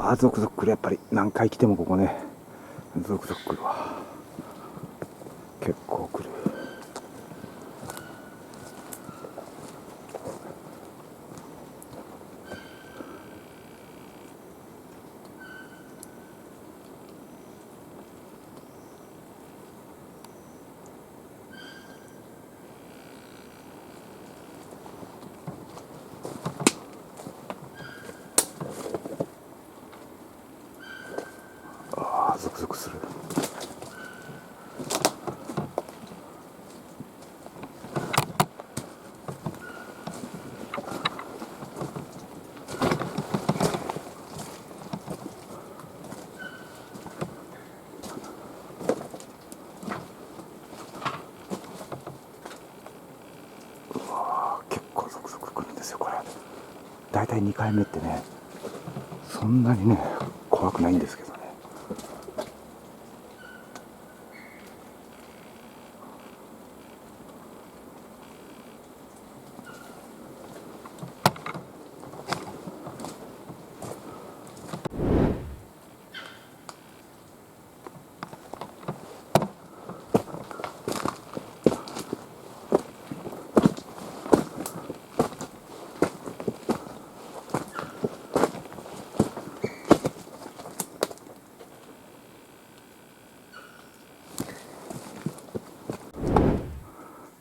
あ、ゾクゾクくる。やっぱり何回来てもここね、ゾクゾクくるわ。結構くる。ああ、ゾクゾクする。結構ゾクゾクくるんですよこれ。だいたい2回目ってね、そんなにね怖くないんですけどね。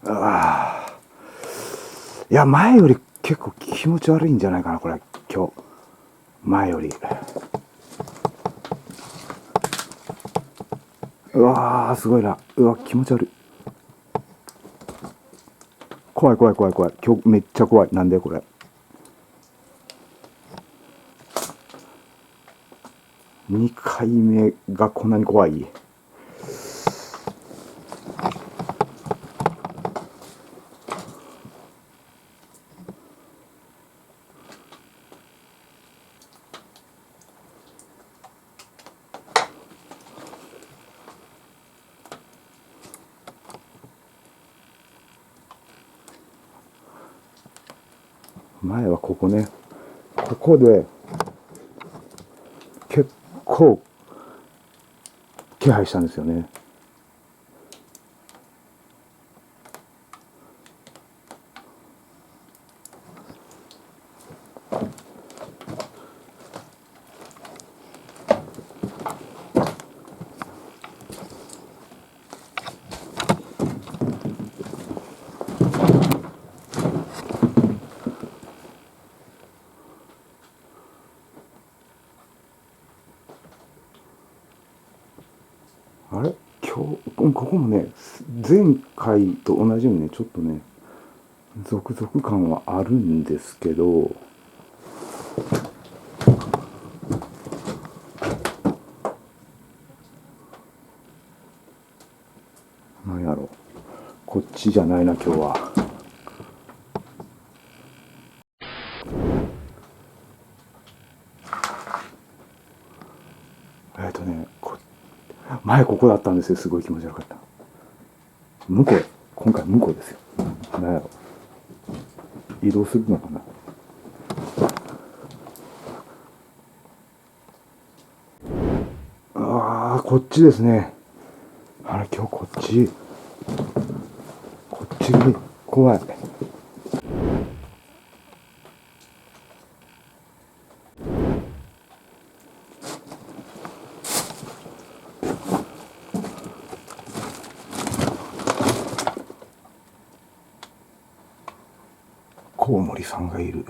ああ、いや前より結構気持ち悪いんじゃないかなこれ今日。前より。うわーすごいな。うわ気持ち悪い。怖い怖い怖い怖い。今日めっちゃ怖い。なんでこれ。2回目がこんなに怖い。前はここね、ここで結構気配したんですよね。あれ今日ここもね、前回と同じようにねちょっとねゾクゾク感はあるんですけど、なんやろ、こっちじゃないな今日は。ね、前ここだったんですよ。すごい気持ち悪かった。向こう、今回向こうですよ。なんやろ、移動するのかな。ああ、こっちですね。あれ、今日こっち。こっちが怖い。コウモリさんがいる。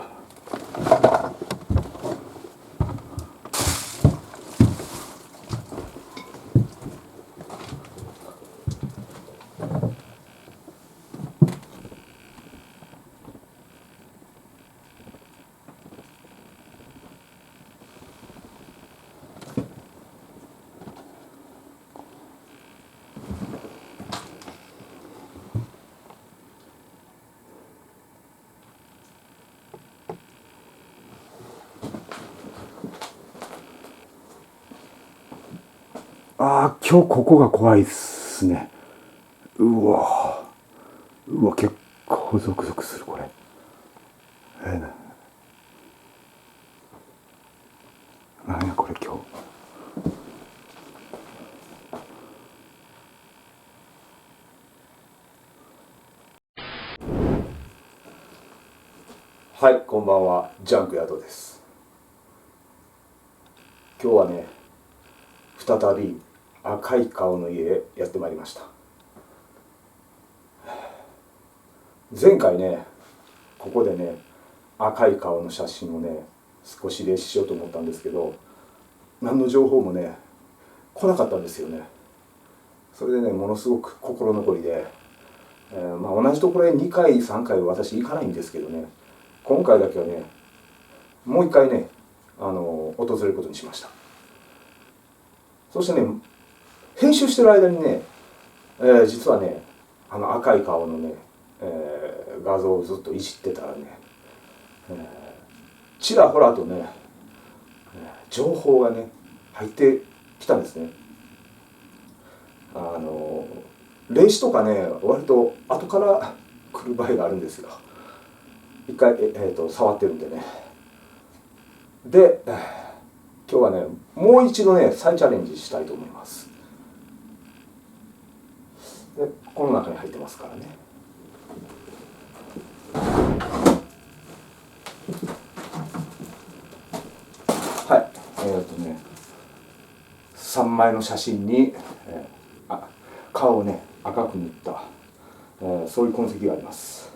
ああ、今日ここが怖いっすね。うわ、うわ、結構ゾクゾクする、これ。なんやこれ今日。はい、こんばんは、ジャンクヤドです。今日はね、再び赤い顔の家へやってまいりました。前回ね、ここでね、赤い顔の写真をね、少し練習しようと思ったんですけど、何の情報もね、来なかったんですよね。それでね、ものすごく心残りで、同じところへ2回、3回は私行かないんですけどね、今回だけはね、もう一回ね、訪れることにしました。そしてね、編集してる間にね、実はね、赤い顔のね、画像をずっといじってたらね、ちらほらとね、情報がね、入ってきたんですね。霊視とかね、割と後から来る場合があるんですよ。一回、触ってるんでね。で、今日はね、もう一度ね、再チャレンジしたいと思います。で、この中に入ってますからね。はい、3枚の写真に、顔をね、赤く塗った、そういう痕跡があります。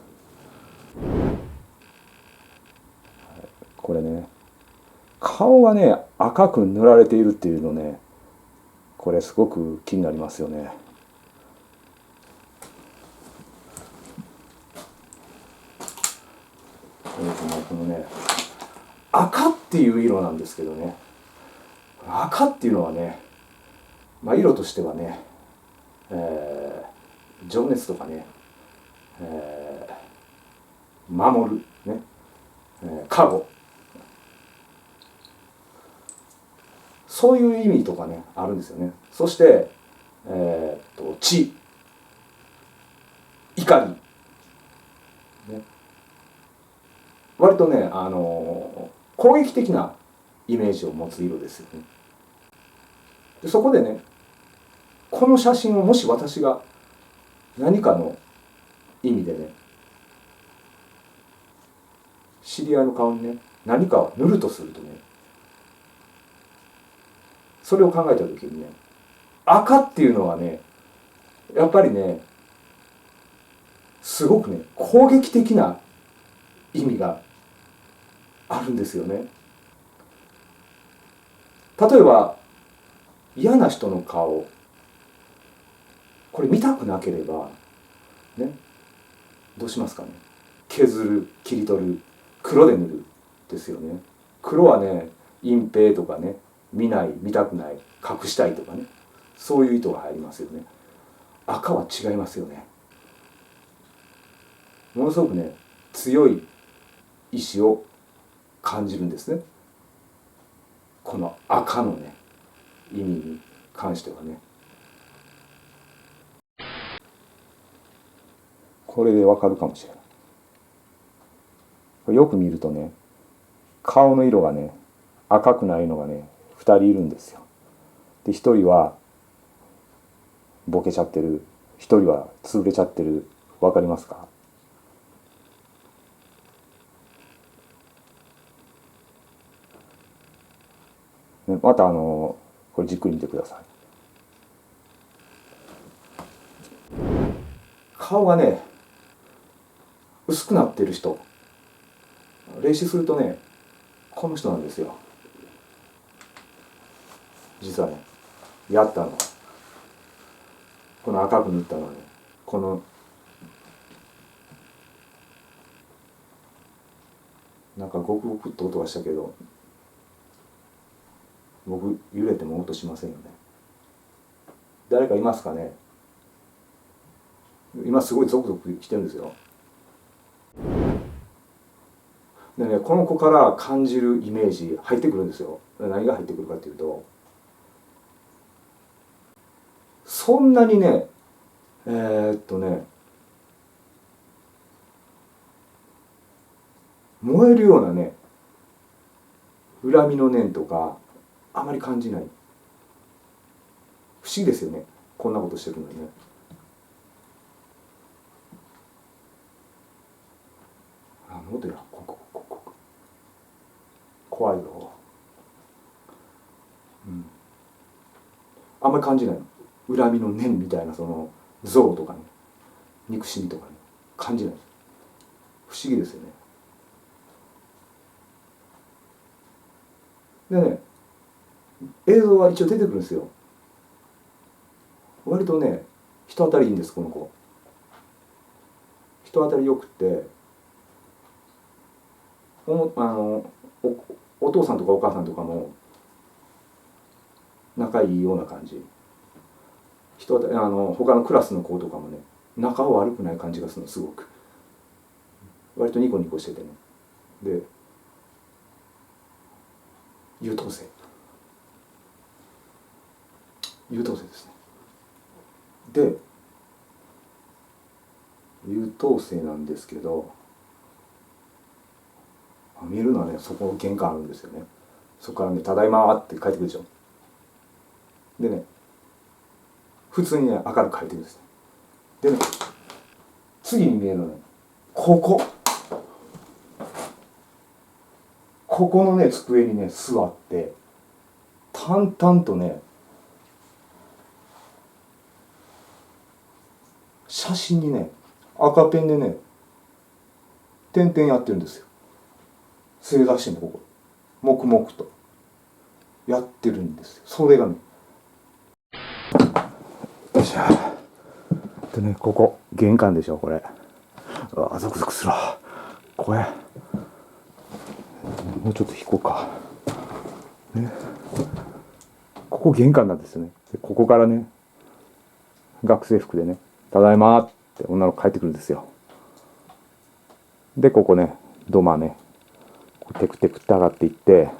これね、顔がね、赤く塗られているっていうのね、これすごく気になりますよね。このね、赤っていう色なんですけどね、赤っていうのはね、色としてはね、情熱とかね、守る、ね、加護、そういう意味とかね、あるんですよね。そして、知、怒り、ね、割とね、攻撃的なイメージを持つ色ですよね。でそこでね、この写真をもし私が何かの意味でね、知り合いの顔にね、何かを塗るとするとね、それを考えた時にね、赤っていうのはね、やっぱりね、すごくね、攻撃的な意味があるんですよね。例えば、嫌な人の顔、これ見たくなければ、ね、どうしますかね。削る、切り取る、黒で塗るですよね。黒はね、隠蔽とかね、見ない、見たくない、隠したいとかね、そういう意図が入りますよね。赤は違いますよね。ものすごくね、強い意志を感じるんですね。この赤のね、意味に関してはね。これでわかるかもしれない。よく見るとね、顔の色がね、赤くないのがね、2人いるんですよ。で、1人はボケちゃってる、1人は潰れちゃってる。わかりますか？ね、またこれじっくり見てください。顔がね、薄くなってる人、霊視するとね、この人なんですよ。実はね、やったの。この赤く塗ったのはね、この、なんかゴクゴクっと音がしたけど、僕揺れても音しませんよね。誰かいますかね？今すごいゾクゾクしてるんですよ。でね、この子から感じるイメージ入ってくるんですよ。何が入ってくるかっていうと、そんなにね、燃えるようなね、恨みの念とかあまり感じない。不思議ですよね、こんなことしてるのにね。喉や怖いよ。あんまり感じないの。恨みの念みたいなその憎悪とかね、憎しみとかね、感じない。不思議ですよね。でね、映像は一応出てくるんですよ。割とね、人当たりいいんです、この子。人当たりよくて、お父さんとかお母さんとかも仲いいような感じ。人当たり他のクラスの子とかもね、仲は悪くない感じがするの、すごく。割とニコニコしててね。で、優等生ですね。で、優等生なんですけど、見えるのはね、そこ玄関あるんですよね。そこからね「ただいま」って帰ってくるでしょ。でね、普通にね明るく帰ってくるんです。でね、次に見えるのね、ここのね机にね座って淡々とね写真にね赤ペンでね点々やってるんですよ。正座してね、ここ黙々とやってるんですよ。それがね、よいしょ。でね、ここ玄関でしょ、これ。ゾクゾクするわ、これ。もうちょっと引こうか、ね、ここ玄関なんですよね。でここからね、学生服でね「ただいま」って女の子帰ってくるんですよ。でここね、土間ね、テクテクって上がっていって、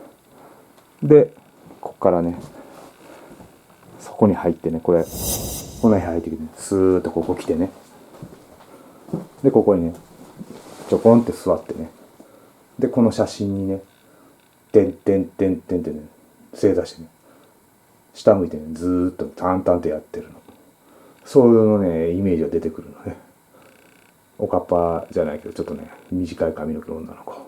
でここからねそこに入ってね、この部屋入ってきてね、スーッとここ来てね、でここにねちょこんって座ってね、でこの写真にね「てんてんてんてん」ってね正座してね、下向いてねずーっと淡々とやってるの。そういうのねイメージが出てくるのね。おかっぱじゃないけどちょっとね短い髪の毛の女の子。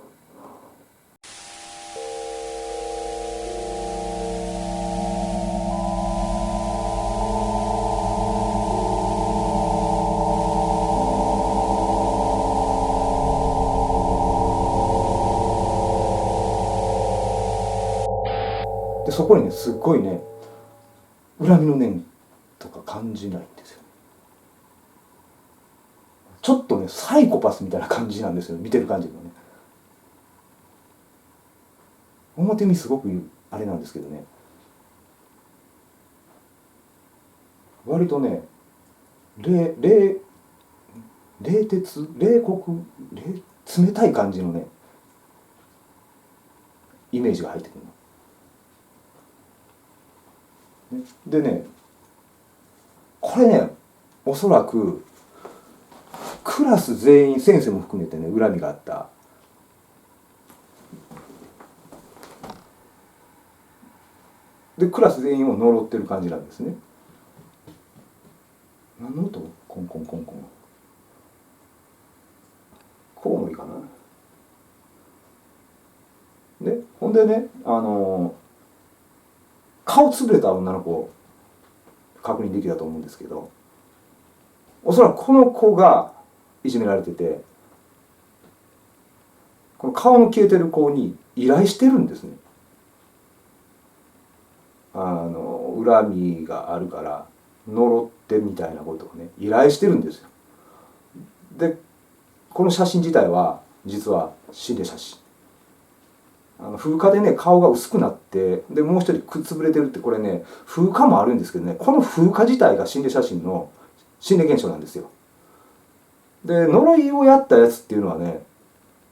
でそこにねすっごいね恨みの念とか感じないんですよ。ちょっとねサイコパスみたいな感じなんですよ、見てる感じがね。表見すごくあれなんですけどね、割とね冷徹冷酷冷たい感じのねイメージが入ってくるの。でね、これねおそらくクラス全員、先生も含めてね恨みがあった。でクラス全員を呪ってる感じなんですね。何の音？コンコンコンコン。コウモリかな。でほんでね、顔つぶれた女の子確認できたと思うんですけど、おそらくこの子がいじめられてて、この顔の消えてる子に依頼してるんですね。恨みがあるから呪ってみたいなことをね依頼してるんですよ。でこの写真自体は実は心霊写真。風化でね顔が薄くなって、でもう一人くっつぶれてるって、これね風化もあるんですけどね、この風化自体が心霊写真の心霊現象なんですよ。で呪いをやったやつっていうのはね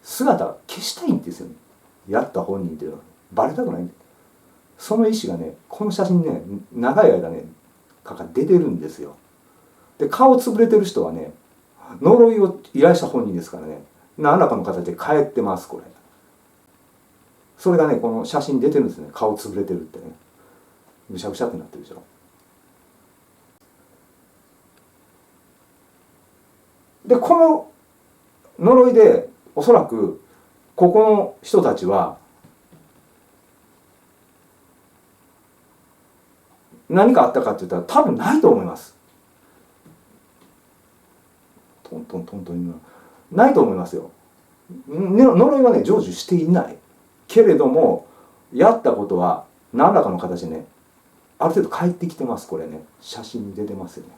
姿消したいんですよね、やった本人っていうのは。バレたくないんで、その意思がねこの写真ね長い間ね出てるんですよ。で顔つぶれてる人はね呪いを依頼した本人ですからね、何らかの形で帰ってます、これ。それがねこの写真に出てるんですね、顔つぶれてるってね。むしゃくしゃってなってるでしょ。でこの呪いでおそらくここの人たちは何かあったかって言ったら多分ないと思います。トントントントンないと思いますよ。呪いはね成就していないけれども、やったことは何らかの形でねある程度返ってきてます。これね写真に出てますよね。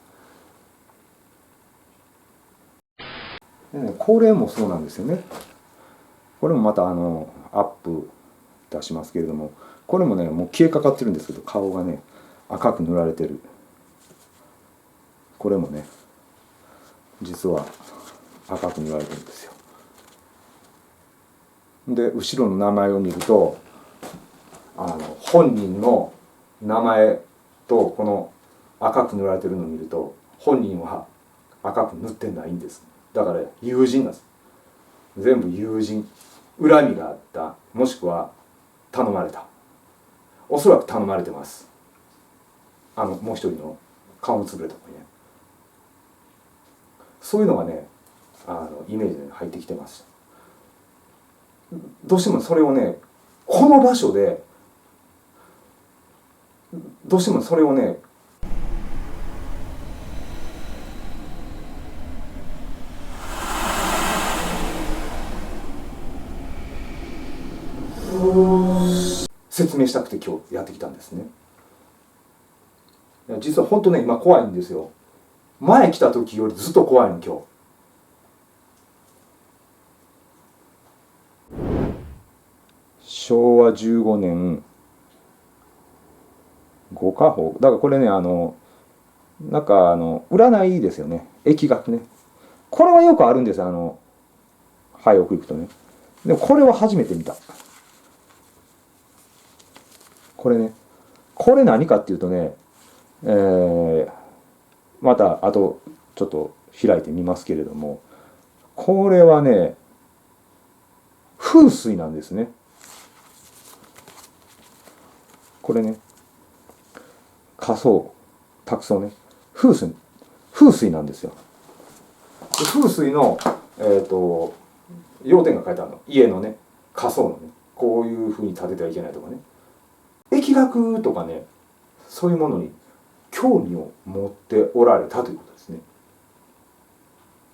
でねこれもそうなんですよね。これもまたアップ出しますけれども、これもねもう消えかかってるんですけど、顔がね赤く塗られてる。これもね実は赤く塗られてるんですよ。で後ろの名前を見ると本人の名前とこの赤く塗られてるのを見ると本人は赤く塗ってないんです。だから友人なんです。全部友人、恨みがあった、もしくは頼まれた、おそらく頼まれてます。もう一人の顔のつぶれた子にね、そういうのがねイメージに入ってきてました。どうしてもそれをねこの場所でどうしてもそれをね説明したくて今日やってきたんですね。実は本当ね今怖いんですよ。前来た時よりずっと怖いの今日。昭和15年五家宝だからこれねなんか占いですよね。疫学ね。これはよくあるんですよ。はい奥行くとね。でもこれは初めて見た。これねこれ何かっていうとね、またあとちょっと開いてみますけれども、これはね風水なんですね。これね仮想託送ね風水なんですよ。風水の要点が書いてあるの。家のね仮想のねこういうふうに建ててはいけないとかね、疫学とかねそういうものに興味を持っておられたということですね。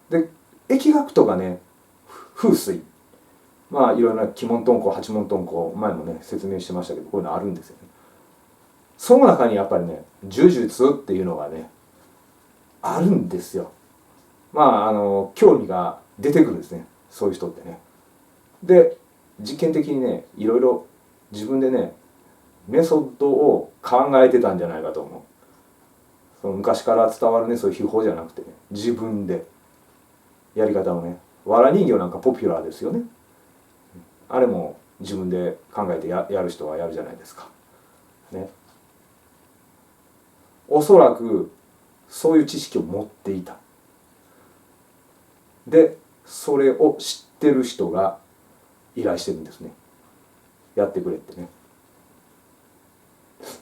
で疫学とかね風水、まあいろいろな鬼門遁甲八門遁甲前もね説明してましたけど、こういうのあるんですよね。その中にやっぱりね呪術っていうのがねあるんですよ。まあ興味が出てくるんですね、そういう人ってね。で実験的にねいろいろ自分でねメソッドを考えてたんじゃないかと思う。その昔から伝わるねそういう秘宝じゃなくてね自分でやり方をね、わら人形なんかポピュラーですよね。あれも自分で考えてやる人はやるじゃないですかね。おそらくそういう知識を持っていた。でそれを知ってる人が依頼してるんですね。やってくれってね。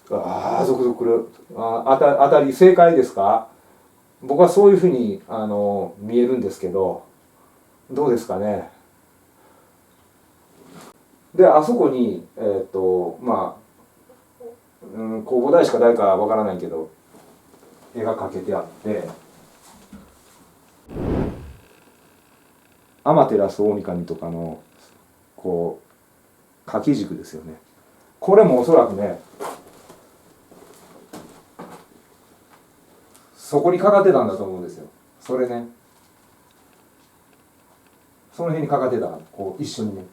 ああ、続々来る。当たり正解ですか？僕はそういうふうに見えるんですけど、どうですかね。であそこにまあ、弘法大師か誰かわからないけど絵が描けてあって、天照大神とかのこう掛け軸ですよね。これもおそらくねそこにかかってたんだと思うんですよ。それねその辺にかかってたからこう一緒にね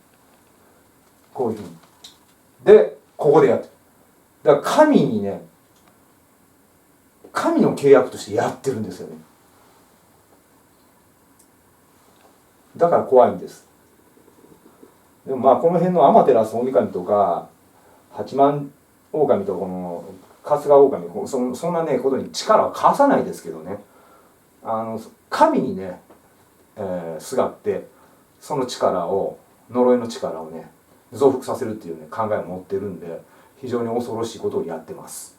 こういうふうにでここでやってる。だから神にね神の契約としてやってるんですよね。だから怖いんです。でもまあこの辺の天照大神とか八幡大神とこの春日大神そんなねことに力を貸さないですけどね、神にね、すがってその力を呪いの力をね増幅させるっていうね考えを持ってるんで非常に恐ろしいことをやってます。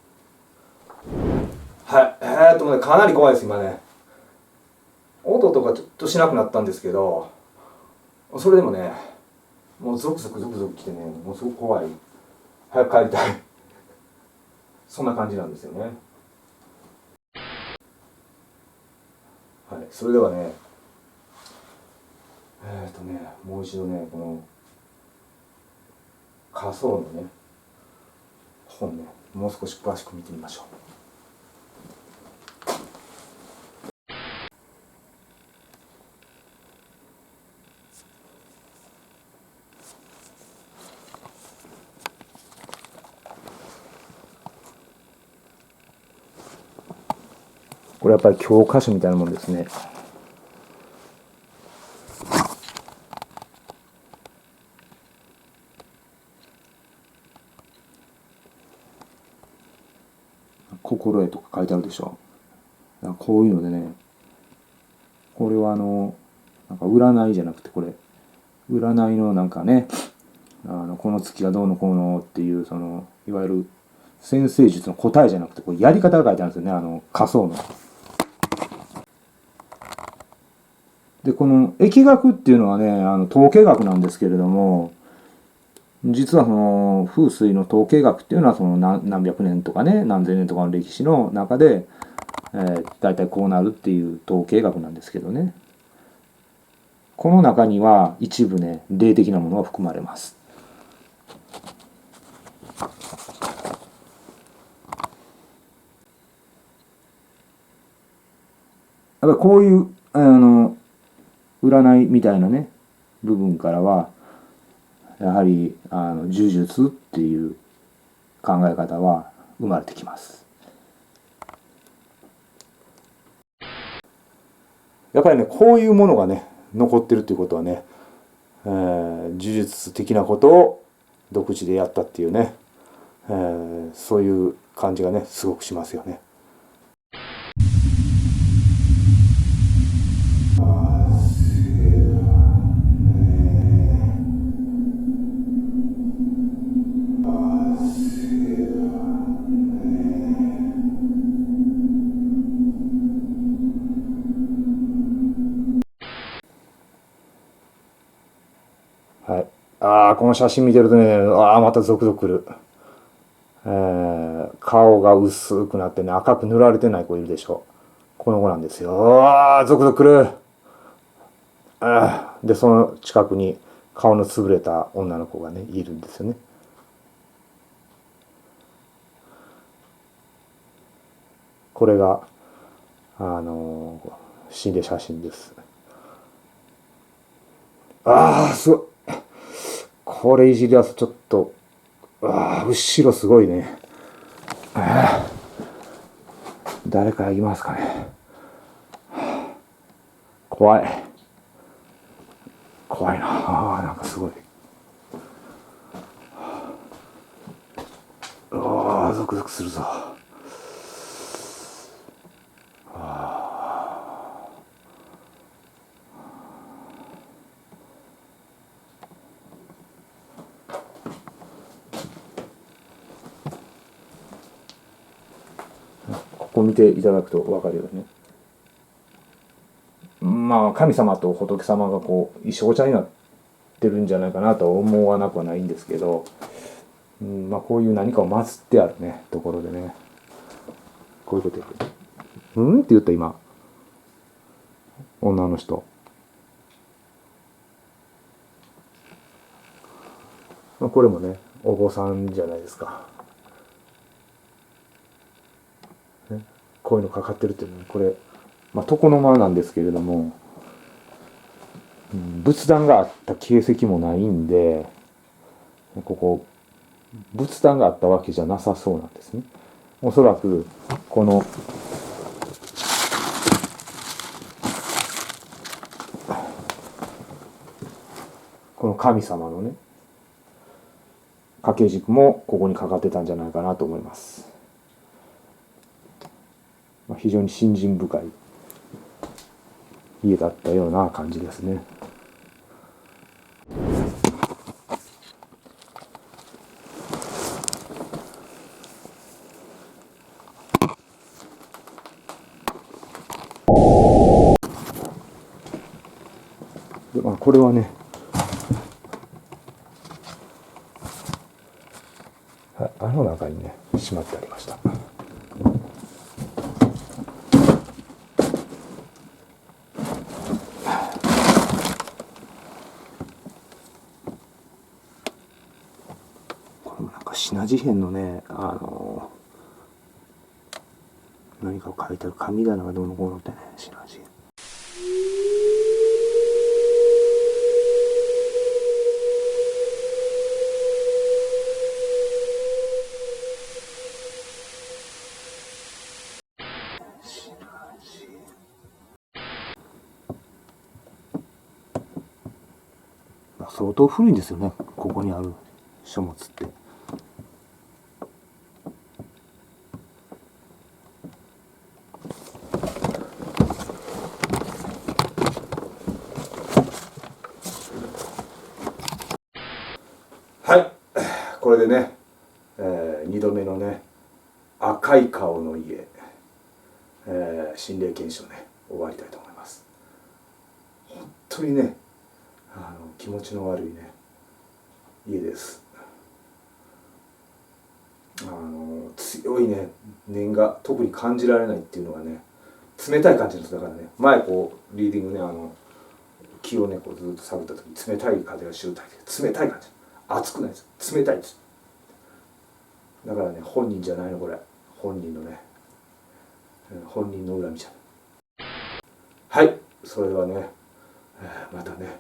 はい、かなり怖いです今ね。音とかちょっとしなくなったんですけど、それでもね、もうゾクゾクゾクゾクきてね、もうすごく怖い。早く帰りたい。そんな感じなんですよね。はい、それではね、もう一度ね、この仮想のね、本ね、もう少し詳しく見てみましょう。これやっぱり教科書みたいなもんですね。心得とか書いてあるでしょ。こういうのでね、これはなんか占いじゃなくて、これ占いのなんかね、この月がどうのこうのっていう、そのいわゆる占星術の答えじゃなくて、これやり方が書いてあるんですよね、仮想の。でこの疫学っていうのはね、統計学なんですけれども、実はその風水の統計学っていうのはその何百年とかね、何千年とかの歴史の中で、大体こうなるっていう統計学なんですけどね、この中には一部ね、霊的なものが含まれます。やっぱりこういう占いみたいなね部分からは、やはり呪術っていう考え方は生まれてきます。やっぱりね、こういうものがね残ってるっていうことはね、呪術的なことを独自でやったっていうね、そういう感じがねすごくしますよね。はい、この写真見てるとね、またゾクゾクくる。顔が薄くなってね、赤く塗られてない子いるでしょ。この子なんですよ。ゾクゾクくる。でその近くに顔の潰れた女の子がねいるんですよね。これが心霊写真です。すごい。これいじり出すとちょっと後ろすごいね。誰かいますかね。怖い怖いな。なんかすごい。ゾクゾクするぞ。ここ見ていただくと分かるよね。まあ神様と仏様がこう一緒ごちゃになってるんじゃないかなとは思わなくはないんですけど、こういう何かを祀ってあるねところでね、こういうことやってって言った今女の人。これもねお坊さんじゃないですか。こういうのかかってるっていうのはこれ、床の間なんですけれども、仏壇があった形跡もないんで、ここ仏壇があったわけじゃなさそうなんですね。おそらくこの神様のね掛け軸もここにかかってたんじゃないかなと思います。非常に信心深い家だったような感じですね。まあ、これはね、あの中にねしまってありました。これもなんか品事変のね、何かを書いてある神棚がどうのこうのってね、品事変。相当古いんですよね、ここにある書物って。はい、これでね、2度目のね赤い顔の家、心霊検証ね終わりたいと思います。本当にね気持ちの悪いね家です。強いね念が特に感じられないっていうのがね、冷たい感じの人だからね、前こうリーディングね気をねこうずっと探った時に冷たい風がしゅうたいで、冷たい感じ、熱くないです、冷たいです。だからね本人じゃないのこれ、本人のね本人の恨みじゃん。はい、それではね、またね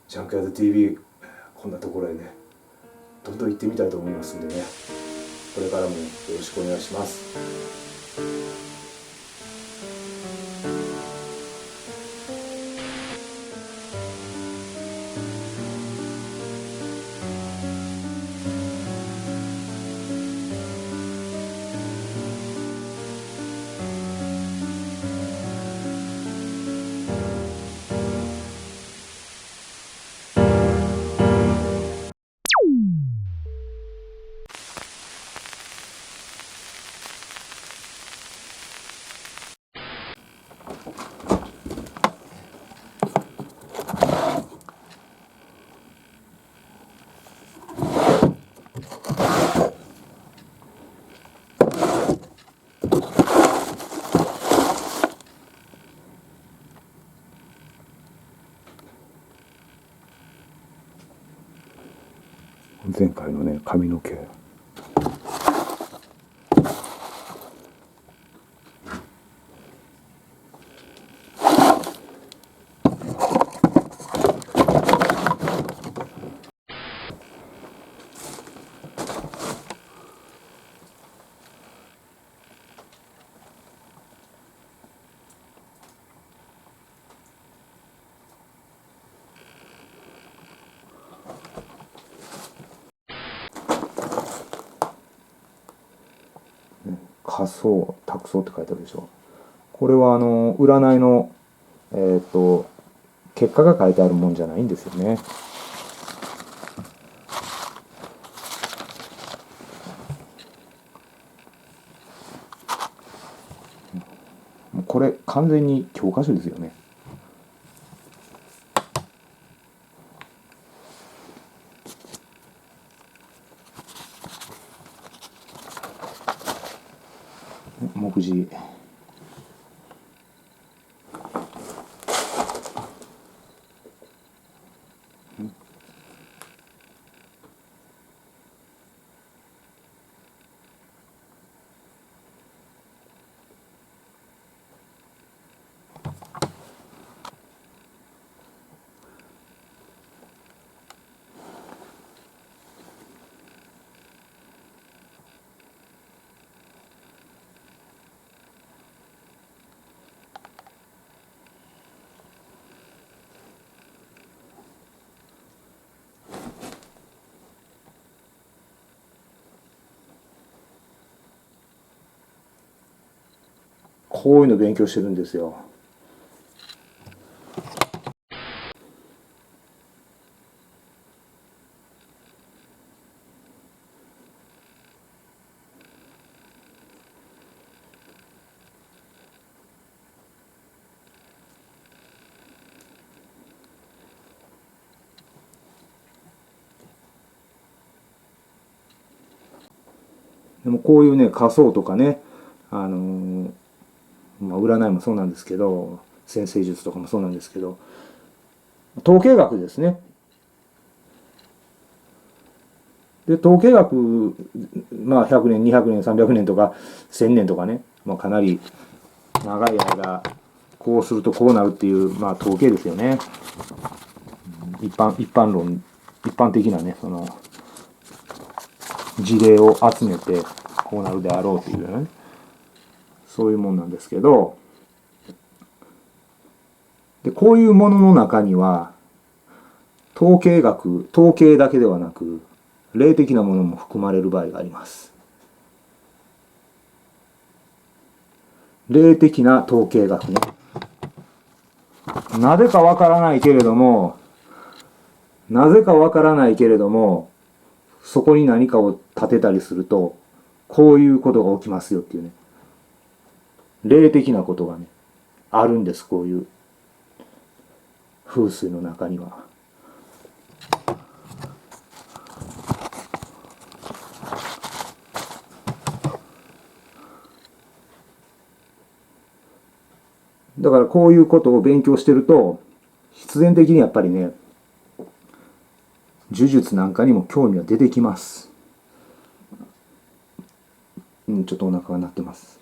ジャンクヤード TV こんなところへねどんどん行ってみたいと思いますんでね、これからもよろしくお願いします。前回のね髪の毛、仮想託送って書いてあるでしょ。これは占いの結果が書いてあるもんじゃないんですよね。もうこれ完全に教科書ですよね。目次。こういうの勉強してるんですよ。でもこういうね、仮想とかね、占いもそうなんですけど、占星術とかもそうなんですけど、統計学ですね。で、統計学、100年、200年、300年とか、1000年とかね、かなり長い間、こうするとこうなるっていう、統計ですよね。一般的なね、事例を集めて、こうなるであろうというね、そういうもんなんですけど、で、こういうものの中には、統計だけではなく、霊的なものも含まれる場合があります。霊的な統計学ね。なぜかわからないけれども、そこに何かを立てたりすると、こういうことが起きますよっていうね。霊的なことがね、あるんです、こういう風水の中には。だからこういうことを勉強してると、必然的にやっぱりね、呪術なんかにも興味が出てきます。ちょっとお腹が鳴ってます。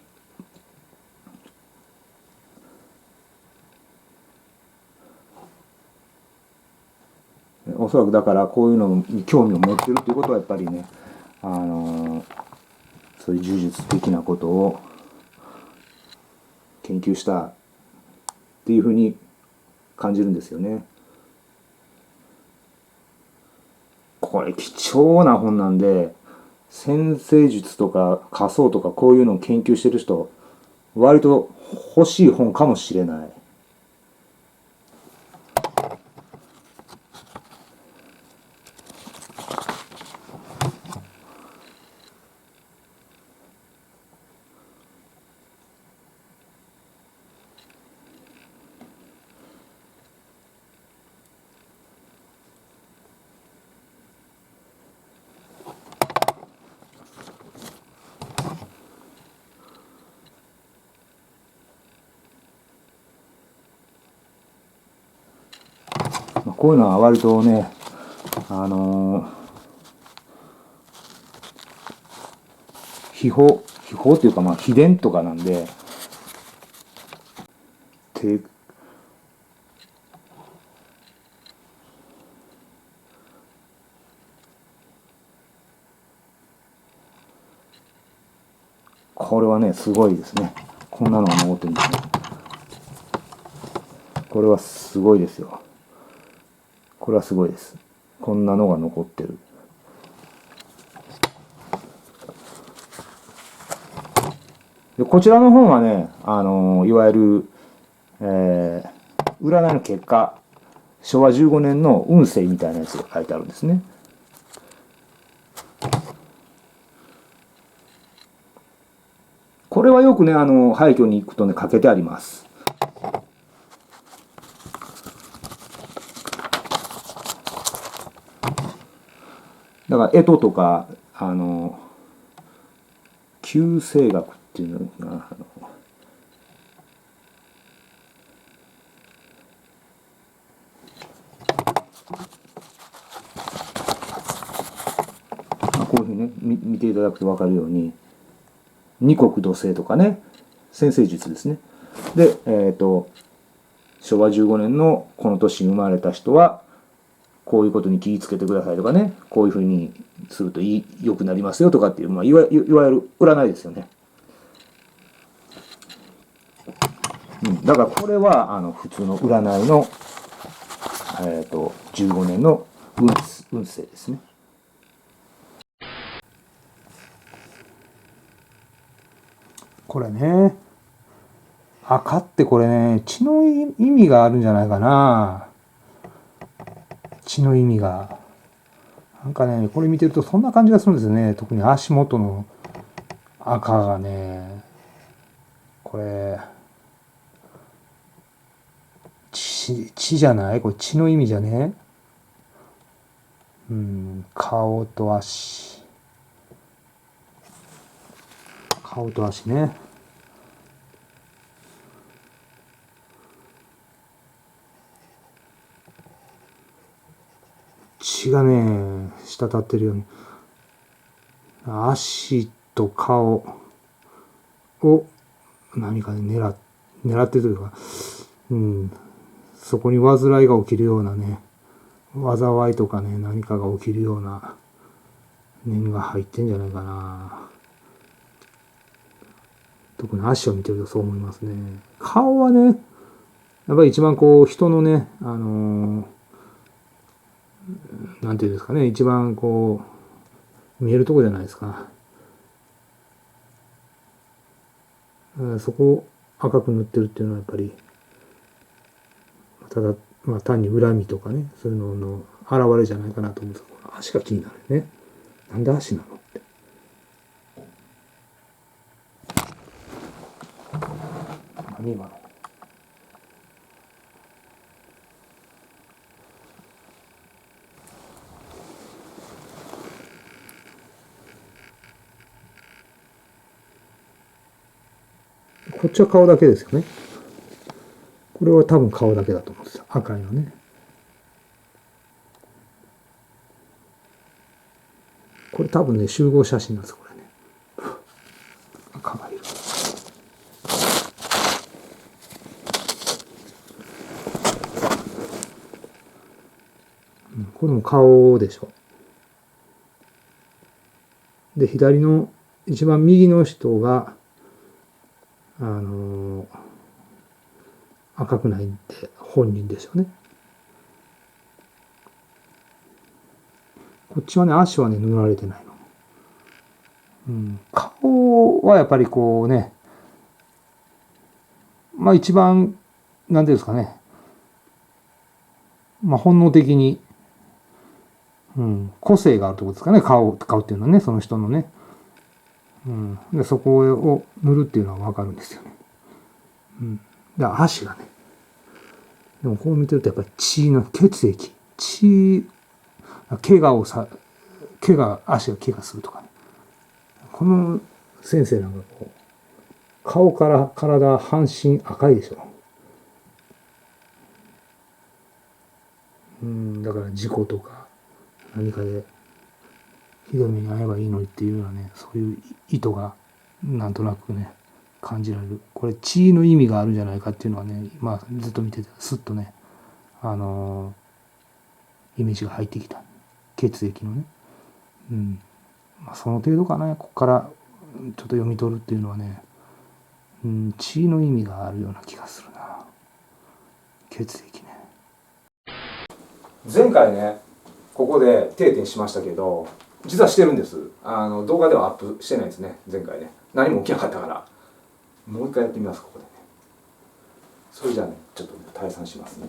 おそらくだからこういうのに興味を持ってるっていうことはやっぱりね、そういう呪術的なことを研究したっていうふうに感じるんですよね。これ貴重な本なんで、占星術とか仮想とかこういうのを研究してる人、割と欲しい本かもしれない。こういうのは割とね、秘宝っていうか秘伝とかなんで、これはね、すごいですね。こんなのが残ってるんですね。これはすごいですよ。これはすごいです。こんなのが残ってる。でこちらの本はね、いわゆる、占いの結果、昭和15年の運勢みたいなやつが書いてあるんですね。これはよくね、廃墟に行くとね、かけてあります。だから、干支とか、旧星学っていうのが、こういうふうにね、見ていただくと分かるように、二国土星とかね、占星術ですね。で、昭和15年のこの年に生まれた人は、こういうことに気をつけてくださいとかね、こういうふうにすると良くなりますよとかっていう、いわゆる占いですよね。だからこれは普通の占いの、15年の運勢ですね。これね、赤ってこれね、血の意味があるんじゃないかな。血の意味が。なんかね、これ見てるとそんな感じがするんですよね。特に足元の赤がね、これ、血じゃない？これ血の意味じゃね？顔と足。顔と足ね。血がね、滴ってるように。足と顔を何かね、狙ってるというか、そこに煩いが起きるようなね、災いとかね、何かが起きるような念が入ってんじゃないかな。特に足を見てるとそう思いますね。顔はね、やっぱり一番こう人のね、なんていうんですかね、一番こう見えるとこじゃないですか。そこを赤く塗ってるっていうのはやっぱり、ただ、単に恨みとかね、そういうのの現れじゃないかなと思うんですけど、足が気になるね。なんで足なのって。何今の。こっちは顔だけですよね。これは多分顔だけだと思うんですよ。赤いのね。これ多分ね、集合写真なんですよ、これね。赤がいる。これも顔でしょ。で、左の一番右の人が、赤くないんで本人でしょうね。こっちはね、足はね、塗られてないの。顔はやっぱりこうね、一番、なんていうんですかね、本能的に、個性があるってことですかね、顔っていうのはね、その人のね。で、そこを塗るっていうのはわかるんですよね。で、足がね、でもこう見てるとやっぱり血の血液、怪我、足が怪我するとかね。この先生なんかこう、顔から体、半身赤いでしょ。だから事故とか何かでひどい目に遭えばいいのにっていうようなね、そういう意図がなんとなくね、感じられる。これ血の意味があるんじゃないかっていうのはね、ずっと見ててスッとね、イメージが入ってきた。血液のね。その程度かな。ここからちょっと読み取るっていうのはね、血の意味があるような気がするな。血液ね。前回ねここで定点しましたけど、実はしてるんです。動画ではアップしてないですね。前回ね何も起きなかったから、もう一回やってみます。ここでね。それじゃあね、ちょっと退散しますね。